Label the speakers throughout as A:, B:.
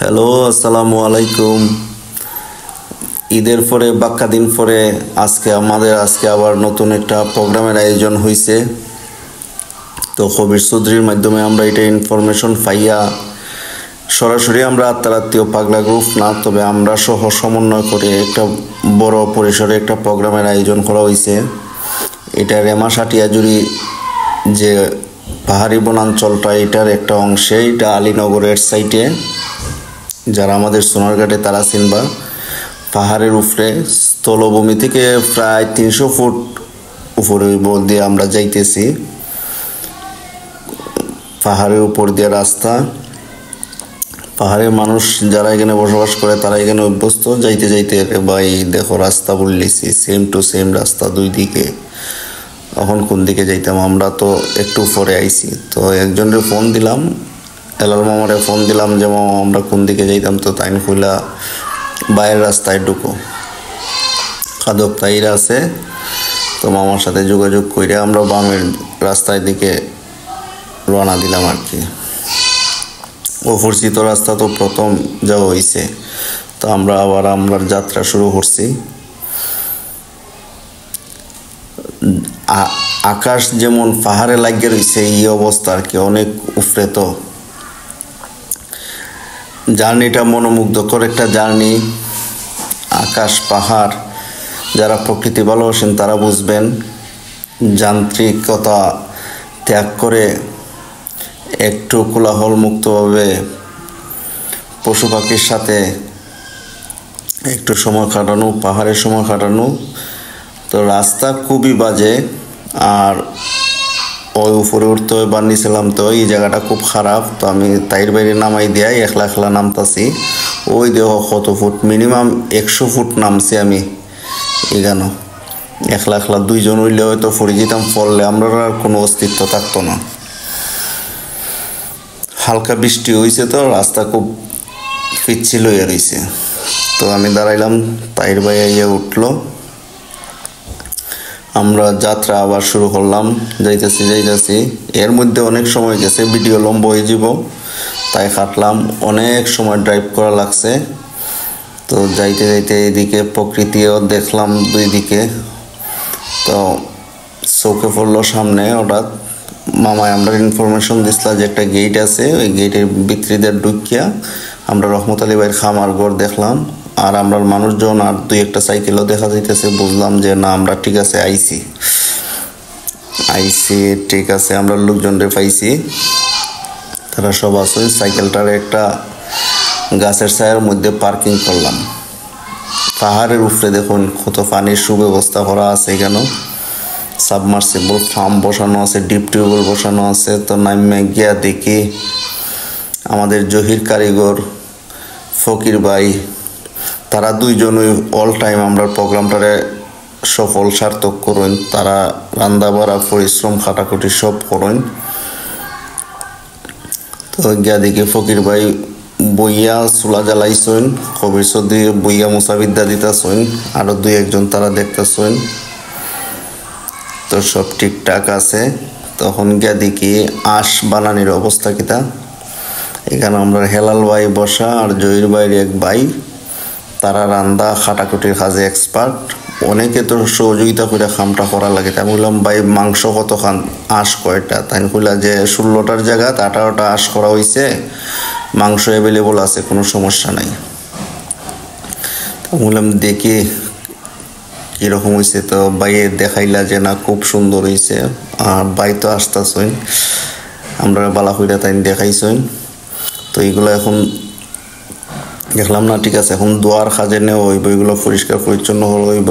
A: Hello, আসসালামু আলাইকুম। ঈদের পরে বাক্কা দিন পরে আজকে আবার নতুন একটা প্রোগ্রামের আয়োজন হয়েছে। তো কবির চৌধুরীর মাধ্যমে আমরা এটা ইনফরমেশন পাইয়া সরাসরি আমরা আত্মীয় পাগলা গ্রুপ না, তবে আমরা সহ সমন্বয় করে একটা বড় পরিসরে একটা প্রোগ্রামের আয়োজন করা হয়েছে। এটা রেমা সাটিয়াজুড়ি যে পাহাড়ি বনাঞ্চলটা, এটার একটা অংশে, এটা আলীনগরের সাইটে। যারা আমাদের সোনারঘাটে তারা চিনবা, পাহাড়ের উপরে স্থলভূমি থেকে প্রায় 300 ফুট উপরে দিয়ে আমরা যাইতেছি। পাহাড়ের উপর দিয়ে রাস্তা, পাহাড়ের মানুষ যারা এখানে বসবাস করে তারা এখানে অভ্যস্ত। যাইতে যাইতে ভাই দেখো রাস্তা বললেছি, সেম টু সেম রাস্তা দুই দিকে। এখন কোন দিকে যাইতাম, আমরা তো একটু পরে আইছি। তো একজনের ফোন দিলাম, এলাল মামারে ফোন দিলাম যে মামা আমরা কোন দিকে যাইতাম। তো তাইন কইলা বাইরের রাস্তায় ঢুকো, খাদক তাইরা আছে। তো মামার সাথে যোগাযোগ করে আমরা বামের রাস্তার দিকে রওনা দিলাম আর কি। অপরিচিত রাস্তা তো প্রথম যাওয়া হয়েছে, তো আমরা আবার আমরা যাত্রা শুরু করছি। আকাশ যেমন পাহাড়ে লাগিয়ে রয়েছে এই অবস্থা আর কি, অনেক উপরে। তো জার্নিটা মনোমুগ্ধকর একটা জার্নি। আকাশ পাহাড়, যারা প্রকৃতি ভালোবাসেন তারা বুঝবেন। যান্ত্রিকতা ত্যাগ করে একটু কোলাহল মুক্তভাবে পশু পাখির সাথে একটু সময় কাটানো, পাহাড়ের সময় কাটানো। তো রাস্তা খুবই বাজে, আর ওই উপরে উঠতে হয় বানিয়েছিলাম। তো এই জায়গাটা খুব খারাপ। তো আমি তাইর বাইরে নামাই দিয়াই একলা একলা নামতাছি। ওই দেহ কত ফুট, মিনিমাম 100 ফুট নামছি আমি এখানে একলা একলা। দুইজন হইলে হয়তো পড়ে যেতাম, পড়লে আমরা আর কোনো অস্তিত্ব থাকতো না। হালকা বৃষ্টি হয়েছে, তো রাস্তা খুব পিচ্ছিল হয়ে রয়েছে। তো আমি দাঁড়াইলাম, তাইর বাইরে উঠলো, আমরা যাত্রা আবার শুরু করলাম। যাইতেছি এর মধ্যে অনেক সময় গেছে, ভিডিও লম্বা হয়ে যাব, তাই কাটলাম। অনেক সময় ড্রাইভ করা লাগছে। তো যাইতে যাইতে এদিকে প্রকৃতিও দেখলাম দুই দিকে। তো চৌকে পড়লো সামনে হঠাৎ মামায় আমরা ইনফরমেশন দিছিলাম যে একটা গেট আছে, ওই গেটের ভিতরিতে ঢুকিয়া আমরা রহমত আলী ভাইয়ের খামার ঘর দেখলাম। আর আমরা মানুষজন আর দুই একটা সাইকেলও দেখা যাইতেছে। বুঝলাম যে না, আমরা ঠিক আছে আইছি ঠিক আছে, আমরা লোকজনরে পাইছি, তারা সব আছে। সাইকেলটার একটা গাছের ছায়ার মধ্যে পার্কিং করলাম। পাহাড়ের উপরে দেখুন কত পানির সুব্যবস্থা করা আছে। এখানে সাবমার্সিবল ফার্ম বসানো আছে, ডিপ টিউবওয়েল বসানো আছে। তো নামে গিয়া দেখি আমাদের জহির কারিগর ফকির ভাই, তারা দুইজনই অল টাইম আমরা প্রোগ্রামটারে সফল সার্থক করেন। তারা রান্না বাড়া পরিশ্রম খাটাখুটি সব করেন। তো গিয়া দেখি ফকির ভাই বইয়া চুলা জ্বালাইছেন, কবির চৌধুরী বইয়া মুসাবিদ্যা দিতেছেন, আরো দুই একজন তারা দেখতেছেন। তো সব ঠিকঠাক আছে। তখন গিয়া দেখি আঁশ বানানির অবস্থা কিতা। এখানে আমরা হেলাল ভাই বসা আর জহির ভাইয়ের এক ভাই, তারা রান্দা খাটাকুটির কাজে এক্সপার্ট। অনেকে তো সহযোগিতা করে খামটা করা লাগে। তাই বললাম ভাই মাংস কত খান, আঁশ কয়টা? তাই কইলা যে 16টার জায়গা 18টা আঁশ করা হয়েছে, মাংস অ্যাভেলেবল আছে, কোনো সমস্যা নাই। বললাম দেখি কীরকম হয়েছে। তো বাইয়ে দেখাইলা যে না খুব সুন্দর হয়েছে। আর বাই তো আসতেছেন, আমরা বালা কইরা তাই দেখাইছেন। তো এইগুলো এখন দেখলাম না, ঠিক আছে, এখন দোয়ার কাজে নেওয়া হইব, এগুলো পরিষ্কার পরিচ্ছন্ন হইব।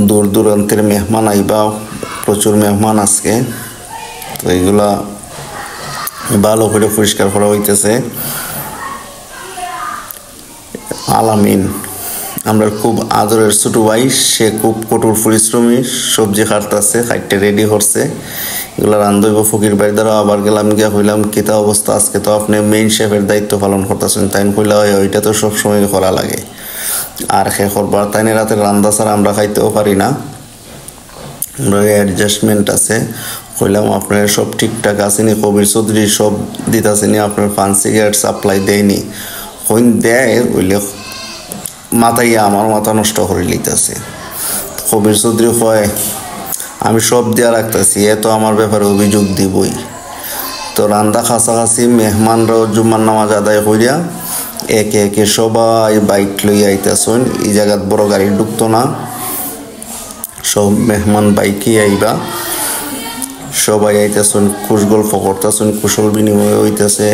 A: দূর দূরান্তের মেহমান আইবা, প্রচুর মেহমান আজকে। তো এইগুলা ভালো করে পরিষ্কার করা হইতেছে। আলামিন আমরা খুব আদরের ছোট ভাই, সে খুব কঠোর পরিশ্রমী, সবজি কাটতেছে, খাইতে রেডি করছে। এগুলো রান্ধব ফকির ভাই দ্বারা। আবার গেলাম গিয়া কইলাম কিতা অবস্থা, আজকে তো আপনি মেইন শেফের দায়িত্ব পালন করতেছেন। তাই কইলা ওইটা তো সবসময় করা লাগে, আর খে করবার তাই রাতের রান্না ছাড়া আমরা খাইতেও পারি না, আমরা অ্যাডজাস্টমেন্ট আছে। কইলাম আপনার সব ঠিকঠাক আসেনি, কবির চৌধুরী সব দিতাছেনি, আপনার পান সিগারেট সাপ্লাই দেয়নি। হইন দেয় ওইলে মাথায় আমার মাথা নষ্ট করে লিতেছে। কবির চৌধুরী কয় আমি সব দেওয়া রাখতেছি, এ তো আমার ব্যাপারে অভিযোগ দিবই। তো রান্দা কাছাকাছি মেহমানরাও জুম্মার নামাজ আদায় করিয়া একে একে সবাই বাইক লইয়া আইতাছেন। এই জায়গাত বড় গাড়ি ঢুকতো না, সব মেহমান বাইকে আইবা, সবাই আইতাছেন, কুশ গল্প করতেছেন, কুশল বিনিময় হইতেছে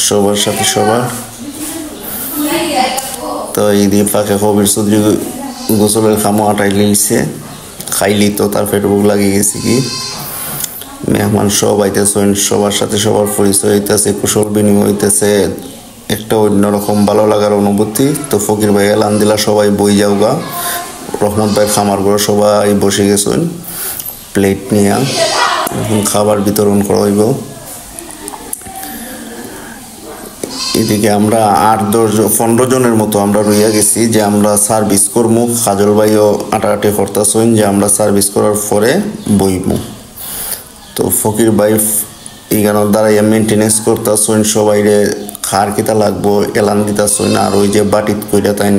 A: সবার সাথে সবার। তো এই দিয়ে ফাঁকে কবির চৌধুরী গোসলের খামো আটাই লিলছে, খাইলি তো তার পেট বুক লাগিয়ে গেছে কি। মেহমান সব আইতেছেন, সবার সাথে সবার পরিচয় হইতেছে, কুশল বিনিময় হইতেছে, একটা অন্যরকম ভালো লাগার অনুভূতি। তো ফকির ভাই এলান দিলা সবাই বই যাওগা, রহমত ভাই খামার করে সবাই বসে গেছেন প্লেট নিয়ে, এখন খাবার বিতরণ করা হইব। এদিকে আমরা 8-10-15 জনের মতো আমরা রইয়া গেছি যে আমরা সার্ভিস করবো। কাজল ভাইও আটাআটি করতেছেন যে আমরা সার্ভিস করার পরে বইমু। তো ফকির ভাই এখানে দাঁড়াইয়া মেনটেনেন্স করতেছেন, সবাইরে খার কিতা লাগবো এলান দিতেছেন। আর ওই যে বাটিত কইরা তাই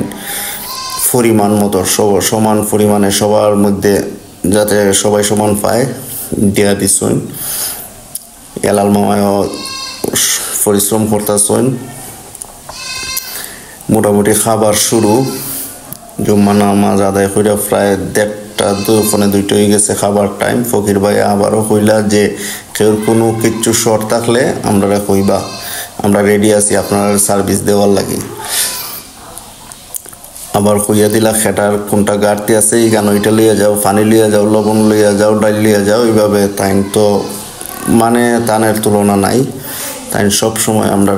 A: পরিমাণ মতো সমান পরিমাণে সবার মধ্যে যাতে সবাই সমান পায় দেয়া দিছেন। এলাল মামায়ও পরিশ্রম করতেছেন। মোটামুটি খাবার শুরু, জুম্মা নামাজ আদায় কইরা প্রায় 1:30 হয়ে গেছে খাবার টাইম। ফকির ভাই আবারও কইলা যে কেউ কোনো কিচ্ছু শর্ট থাকলে আমরা কইবা, আমরা রেডি আছি আপনার সার্ভিস দেওয়ার লাগি। আবার কইয়া দিলা খেটার কোনটা গাড়তি আছে এই গান ওইটা লইয়া যাও, পানি লইয়া যাও, লবণ লইয়া যাও, ডাল লইয়া যাও। এইভাবে তাই তো মানে তানের তুলনা নাই। তাই সব সময় আমরা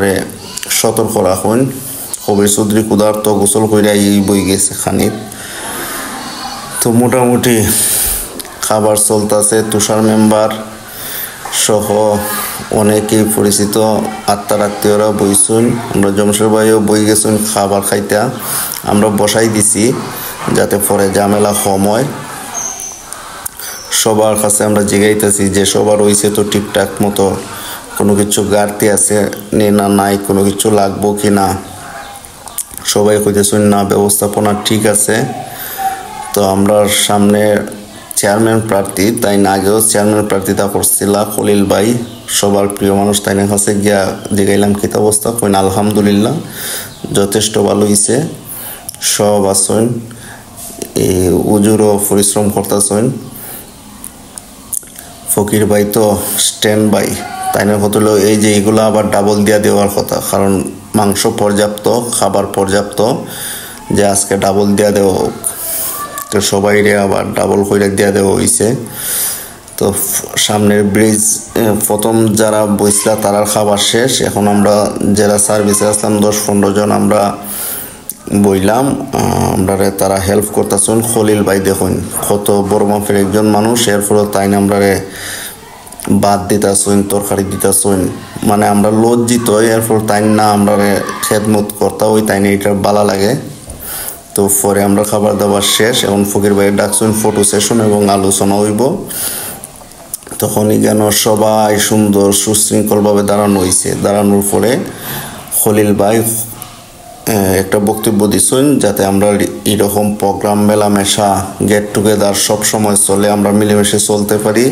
A: সতর্ক রাখুন। কবির চৌধুরী ক্ষুধার্ত গোসল কইরা এই বই গেছে খানিক। তো মোটামুটি খাবার চলতেছে। তুষার মেম্বার সহ অনেকেই পরিচিত আত্মার আত্মীয়রা বইছেন। আমরা জমশের ভাইও বই গেছেন খাবার খাইতা, আমরা বসাই দিছি যাতে পরে ঝামেলা কম হয়। সবার কাছে আমরা জিগাইতেছি যে সবার হইছে তো ঠিকঠাক মতো, কোনো কিছু ঘাটতি আছে না নাই, কোনো কিছু লাগবো কি না। সবাই কইতেছেন না ব্যবস্থাপনা ঠিক আছে। তো আমরা সামনে চেয়ারম্যান প্রার্থী, তাই না আগেও চেয়ারম্যান প্রার্থীতা করছিল খলিল ভাই, সবার প্রিয় মানুষ। তাই না কাছে গিয়া জিগাইলাম কি অবস্থা, কইন আলহামদুলিল্লাহ যথেষ্ট ভালো হইছে, সব আছেন, এই উজুরও পরিশ্রম করতেছেন। ফকির ভাই তো স্ট্যান্ড বাই। তাই না কত এই যে এগুলো আবার ডাবল দিয়া দেওয়ার কথা, কারণ মাংস পর্যাপ্ত, খাবার পর্যাপ্ত, যে আজকে ডাবল দিয়া দেওয়া হোক। তো সবাই আবার ডাবল করে দিয়া দেওয়া হয়েছে। তো সামনের ব্রিজ প্রথম যারা বইছিলা তারার খাবার শেষ। এখন আমরা যারা সার্ভিসে আসলাম 10-15 জন আমরা বইলাম, আমরা তারা হেল্প করতেছেন। খলিল ভাই দেখুন কত বড় মাপের একজন মানুষ, এরপরও তাই না আমরা ভাত দিতেছেন, তরকারি দিতেছেন, মানে আমরা লজ্জিত। এরপর তাই না আমরা খেদমত করতে ওই তাই না এটা ভালো লাগে। তো পরে আমরা খাবার দাবার শেষ, এখন ফকির ভাই ডাকছেন ফটো সেশন এবং আলোচনা হইব। তখনই যেন সবাই সুন্দর সুশৃঙ্খলভাবে দাঁড়ানো হয়েছে। দাঁড়ানোর পরে খলিল ভাই একটা বক্তব্য দিচ্ছেন যাতে আমরা এরকম প্রোগ্রাম মেলামেশা গেট টুগেদার সব সময় চলে, আমরা মিলেমিশে চলতে পারি,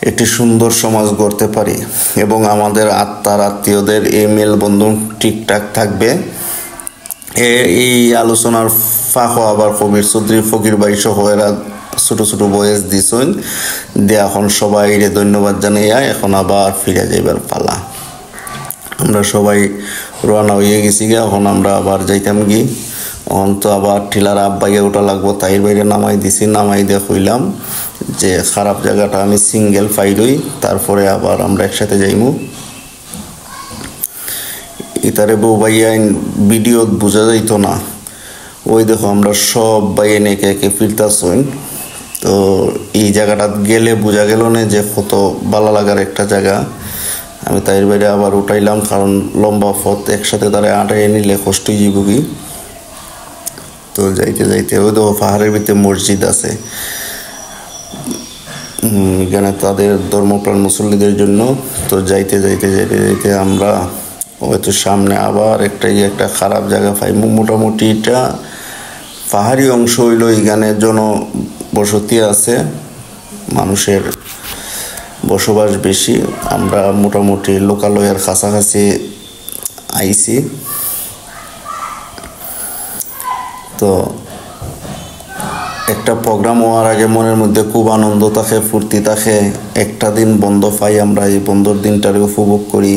A: একটি সুন্দর সমাজ গড়তে পারি এবং আমাদের আত্মার আত্মীয়দের এই মেলবন্ধন ঠিকঠাক থাকবে। এই আলোচনার ফাঁকও আবার কবির চৌধুরী ফকির ভাই সহ এরা ছোট ছোট বয়েস দিছেন দিয়ে এখন সবাই ধন্যবাদ জানাইয়া এখন আবার ফিরে যাইবার পালা। আমরা সবাই রওনা হয়ে গেছি গে, এখন আমরা আবার যাইতাম গি। এখন তো আবার টিলার আব্বাইয়ে ওটা লাগবো, তাইর বাইরে নামাই দিছি। নামাই দিয়ে কইলাম যে খারাপ জায়গাটা আমি সিঙ্গেল ফাইলই, তারপরে আবার আমরা একসাথে যাইমু। ইতারে বউ ভাইয়াইন ভিডিও বোঝা যাইত না, ওই দেখো আমরা সব বাইন একে একে ফিরতাছইন। তো এই জায়গাটা গেলে বোঝা গেল না যে কত ভালো লাগার একটা জায়গা। আমি তাইর বাইরে আবার উঠাইলাম, কারণ লম্বা পথ একসাথে তারা আটাইয়ে নিলে কষ্টই জীবকি। তো যাইতে যাইতে ওই দেখো পাহাড়ের ভিতরে মসজিদ আছে, এখানে তাদের ধর্মপ্রাণ মুসল্লিদের জন্য। তো যাইতে যাইতে যাইতে যাইতে আমরা হয়তো সামনে আবার একটা খারাপ জায়গা পাই। মোটামুটি এটা পাহাড়ি অংশ হইল, এখানে জনবসতি আছে, মানুষের বসবাস বেশি। আমরা মোটামুটি লোকালয়ের কাছাকাছি আইছি। তো একটা প্রোগ্রাম হওয়ার আগে মনের মধ্যে খুব আনন্দ থাকে, ফুর্তি থাকে। একটা দিন বন্ধ পাই, আমরা এই বন্ধর দিনটারে উপভোগ করি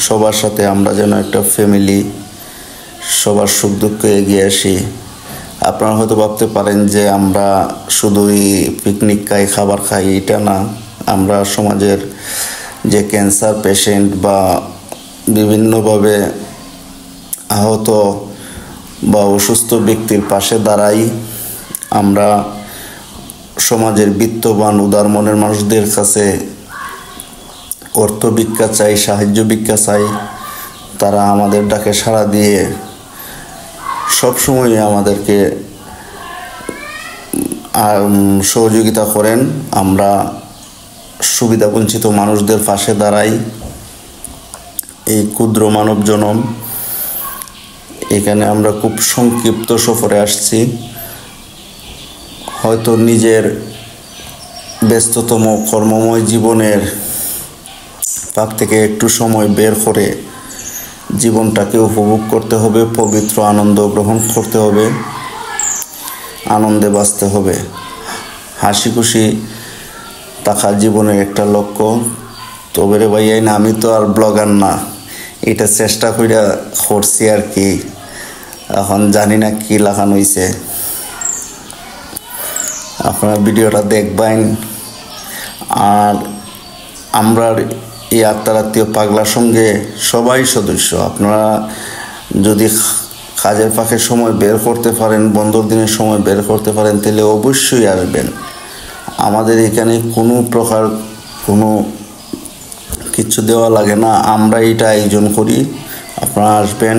A: সবার সাথে। আমরা যেন একটা ফ্যামিলি, সবার সুখ দুঃখে এগিয়ে আসি। আপনারা হয়তো ভাবতে পারেন যে আমরা শুধুই পিকনিক খাই, খাবার খাই, এটা না। আমরা সমাজের যে ক্যান্সার পেশেন্ট বা বিভিন্নভাবে আহত বা অসুস্থ ব্যক্তির পাশে দাঁড়াই। আমরা সমাজের বিত্তবান উদার মনের মানুষদের কাছে অর্থ ভিক্ষা চাই, সাহায্য ভিক্ষা চাই। তারা আমাদের ডাকে সাড়া দিয়ে সবসময় আমাদেরকে সহযোগিতা করেন। আমরা সুবিধাবঞ্চিত মানুষদের পাশে দাঁড়াই। এই ক্ষুদ্র মানব জনম, এখানে আমরা খুব সংক্ষিপ্ত সফরে আসছি। হয়তো নিজের ব্যস্ততম কর্মময় জীবনের পাক থেকে একটু সময় বের করে জীবনটাকে উপভোগ করতে হবে, পবিত্র আনন্দ গ্রহণ করতে হবে, আনন্দে বাঁচতে হবে। হাসি খুশি থাকা জীবনের একটা লক্ষ্য। তবে রে ভাইয়া, না আমি তো আর ব্লগার না, এটা চেষ্টা কইরা করছি আর কি। এখন জানি না কি লাগানো হয়েছে। আপনারা ভিডিওটা দেখবেন। আর আমরা এই আত্মীয় পাগলার সঙ্গে সবাই সদস্য। আপনারা যদি কাজের ফাঁকে সময় বের করতে পারেন, বন্ধর দিনের সময় বের করতে পারেন, তাহলে অবশ্যই আসবেন। আমাদের এখানে কোনো প্রকার কোনো কিছু দেওয়া লাগে না, আমরা এটা আয়োজন করি। আপনারা আসবেন,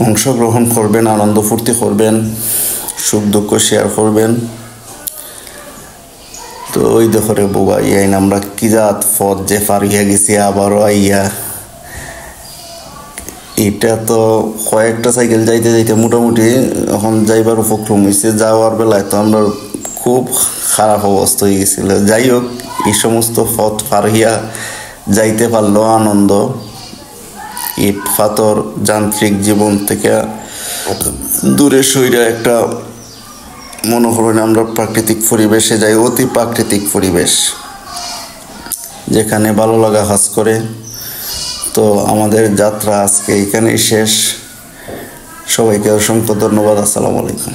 A: অংশগ্রহণ করবেন, আনন্দ ফুর্তি করবেন, সুখ দুঃখ শেয়ার করবেন। তো ওই দেখো রে বুবা, ইয়াইন আমরা কি জাত পথ যে পারিয়া গেছি, আবারও আইয়া। এটা তো কয়েকটা সাইকেল যাইতে যাইতে মোটামুটি এখন যাইবার উপক্রম হয়েছে। যাওয়ার বেলায় তো আমরা খুব খারাপ অবস্থা হয়ে গেছিল। যাই হোক, এই সমস্ত পথ পারিয়া যাইতে পারলো আনন্দ। ইট পাথর যান্ত্রিক জীবন থেকে দূরে সইরা একটা মনে করেন আমরা প্রাকৃতিক পরিবেশে যাই, অতি প্রাকৃতিক পরিবেশ যেখানে ভালো লাগা কাজ করে। তো আমাদের যাত্রা আজকে এখানেই শেষ। সবাইকে অসংখ্য ধন্যবাদ। আসসালামু আলাইকুম।